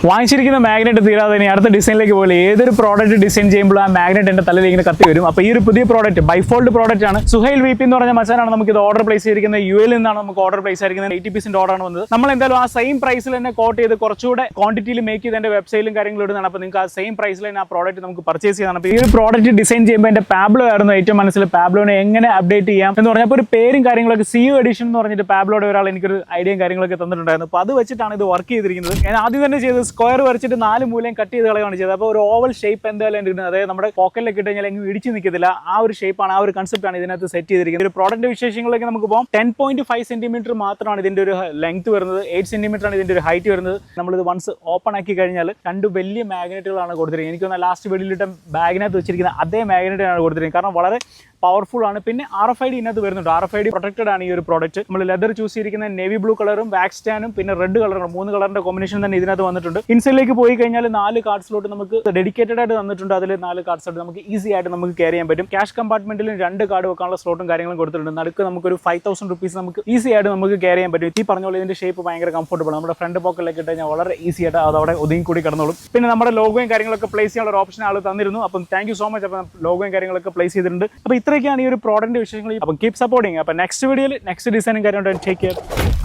വാങ്ങിച്ചിരിക്കുന്ന magnet തീരാതെ ഇനി അടുത്ത ഡിസൈനിലേക്ക് പോലെ ഏതൊരു പ്രോഡക്റ്റ് ഡിസൈൻ ചെയ്യുമ്പോൾ ആ മാഗ്നറ്റ് എന്റെ തലയിൽ ഇങ്ങനെ കത്തി വരും. അപ്പോൾ ഈ ഒരു പുതിയ പ്രോഡക്റ്റ് ബൈഫോൾഡ് പ്രോഡക്റ്റ് ആണ്. സുഹൈൽ VP എന്ന് പറഞ്ഞ മച്ചാനാണ് നമുക്ക് ഇത് ഓർഡർ പ്ലേസ് ചെയ്തിരിക്കുന്നത്. UAE നിന്നാണ് നമുക്ക് ഓർഡർ പ്ലേസ് ആയിരിക്കുന്നത്. 80% ഓർഡർ ആണ് വന്നത്. നമ്മൾ എന്തായാലും ആ സെയിം പ്രൈസിൽ തന്നെ കോട്ട് ചെയ്ത് കുറച്ചുകൂടെ ക്വാണ്ടിറ്റിയിൽ മേക്ക് ചെയ്ത് എന്റെ വെബ്സൈറ്റിലും കാര്യങ്ങളും ഇടുന്നതാണ്. അപ്പോൾ നിങ്ങൾക്ക് ആ സെയിം പ്രൈസിൽ തന്നെ ആ പ്രോഡക്റ്റ് നമുക്ക് പർച്ചേസ് ചെയ്യാനാണ്. അപ്പോൾ ഈ ഒരു പ്രോഡക്റ്റ് ഡിസൈൻ ചെയ്യുമ്പോൾ എന്റെ പാബ്ലോ ആയിരുന്നു ഏറ്റവും മനസ്സിൽ. പാബ്ലോനെ എങ്ങനെ അപ്ഡേറ്റ് ചെയ്യാം എന്ന് പറഞ്ഞപ്പോൾ ഒരു പേരും കാര്യങ്ങളൊക്കെ CU എഡിഷൻ എന്ന് പറഞ്ഞിട്ട് പാബ്ലോയുടെ ഒരാൾ എനിക്കൊരു ഐഡിയയും കാര്യങ്ങളൊക്കെ തന്നിട്ടുണ്ടായിരുന്നു. അപ്പോൾ അത് വെച്ചിട്ടാണ് ഇത് വർക്ക് ചെയ്തിരിക്കുന്നത്. ഞാൻ ആദ്യം തന്നെ ചെയ്ത് സ്ക്വയർ വരച്ചിട്ട് 4 മൂലയും കട്ട് ചെയ്ത് കളയാണ് ചെയ്തത്. അപ്പോൾ ഒരു ഓവൽ ഷേപ്പ് എന്തായാലും ഇരിക്കുന്നത്, അതായത് നമ്മുടെ പോക്കറ്റിലേക്ക് ഇട്ട് കഴിഞ്ഞാൽ എങ്ങനെ ഇടിച്ച് നിൽക്കത്തില്ല, ആ ഒരു ഷേപ്പാണ്, ആ ഒരു കൺസെപ്റ്റ് ആണ് ഇതിനകത്ത് സെറ്റ് ചെയ്തിരിക്കുന്നത്. ഒരു പ്രോഡക്റ്റ് വിശേഷങ്ങളിലേക്ക് നമുക്ക് പോകാം. 10.5 സെന്റിമീറ്റർ മാത്രമാണ് ഇതിന്റെ ഒരു ലെങ്ത് വരുന്നത്. 8 സെന്റിമീറ്റർ ആണ് ഇതിന്റെ ഒരു ഹൈറ്റ് വരുന്നത്. നമ്മളിത് വൺസ് ഓപ്പൺ ആക്കി കഴിഞ്ഞാൽ 2 വലിയ മാഗ്നറ്റുകളാണ് കൊടുത്തിരിക്കുന്നത്. എനിക്കൊന്ന് ലാസ്റ്റ് വെളിയിലിട്ട ബാഗിനകത്ത് വെച്ചിരിക്കുന്ന അതേ മാഗ്നറ്റാണ് കൊടുത്തിരിക്കുന്നത്. കാരണം വളരെ പവർഫുൾ ആണ്. പിന്നെ RFID ഇതിനകത്ത് വരുന്നുണ്ട്. RFID പ്രൊട്ടക്റ്റഡ് ആണ് ഈ ഒരു പ്രോഡക്റ്റ്. നമ്മൾ ലെതർ ചൂസ് ചെയ്തിരിക്കുന്ന നേവി ബ്ലൂ കളറും വാക്സ് ടാനും പിന്നെ റെഡ് കളറും 3 കളറിന്റെ കോമ്പിനേഷൻ തന്നെ ഇതിനകത്ത് വന്നിട്ടുണ്ട്. ഇൻസൈഡിലേക്ക് പോയി കഴിഞ്ഞാൽ 4 കാർഡ് സ്ലോട്ട് നമുക്ക് ഡെഡിക്കേറ്റഡ് ആയിട്ട് തന്നിട്ടുണ്ട്. അതിൽ 4 കാർഡ് സ്ലോട്ട് നമുക്ക് ഈസി ആയിട്ട് നമുക്ക് ക്യാരി ചെയ്യാൻ പറ്റും. ക്യാഷ് കമ്പാർട്ട്മെന്റിൽ 2 കാർഡ് വെക്കാനുള്ള സ്ലോട്ടും കാര്യങ്ങളും കൊടുത്തിട്ടുണ്ട്. നടുക്ക് നമുക്കൊരു 5000 റുപ്പീസ് നമുക്ക് ഈസി ആയിട്ട് നമുക്ക് ക്യാരി ചെയ്യാൻ പറ്റും. ഈ പറഞ്ഞ പോലെ ഇതിന്റെ ഷേപ്പ് ഭയങ്കര കംഫർട്ടബിൾ. നമ്മുടെ ഫ്രണ്ട് പോക്കറ്റിലേക്ക് ഇട്ട് കഴിഞ്ഞാൽ വളരെ ഈസി ആയിട്ട് അത് അവിടെ ഒതുങ്ങി കൂടി കിടന്നോളും. പിന്നെ നമ്മുടെ ലോഗോയും കാര്യങ്ങളൊക്കെ പ്ലേസ് ചെയ്യാനുള്ള ഒരു ഓപ്ഷൻ ആൾ തന്നിരുന്നു. അപ്പം താങ്ക് യു സോ മച്ച്. അപ്പം ലോഗോയും കാര്യങ്ങളൊക്കെ പ്ലേസ് ചെയ്തിട്ടുണ്ട്. അപ്പോൾ ഇത്രയൊക്കെയാണ് ഈ ഒരു പ്രോഡക്റ്റ് വിശേഷങ്ങൾ. അപ്പം കീപ് സപ്പോർട്ടിങ്. അപ്പം നെക്സ്റ്റ് വീഡിയോയിൽ നെക്സ്റ്റ് ഡിസൈനും കാര്യമായിട്ട് ടേക്ക് കെയർ.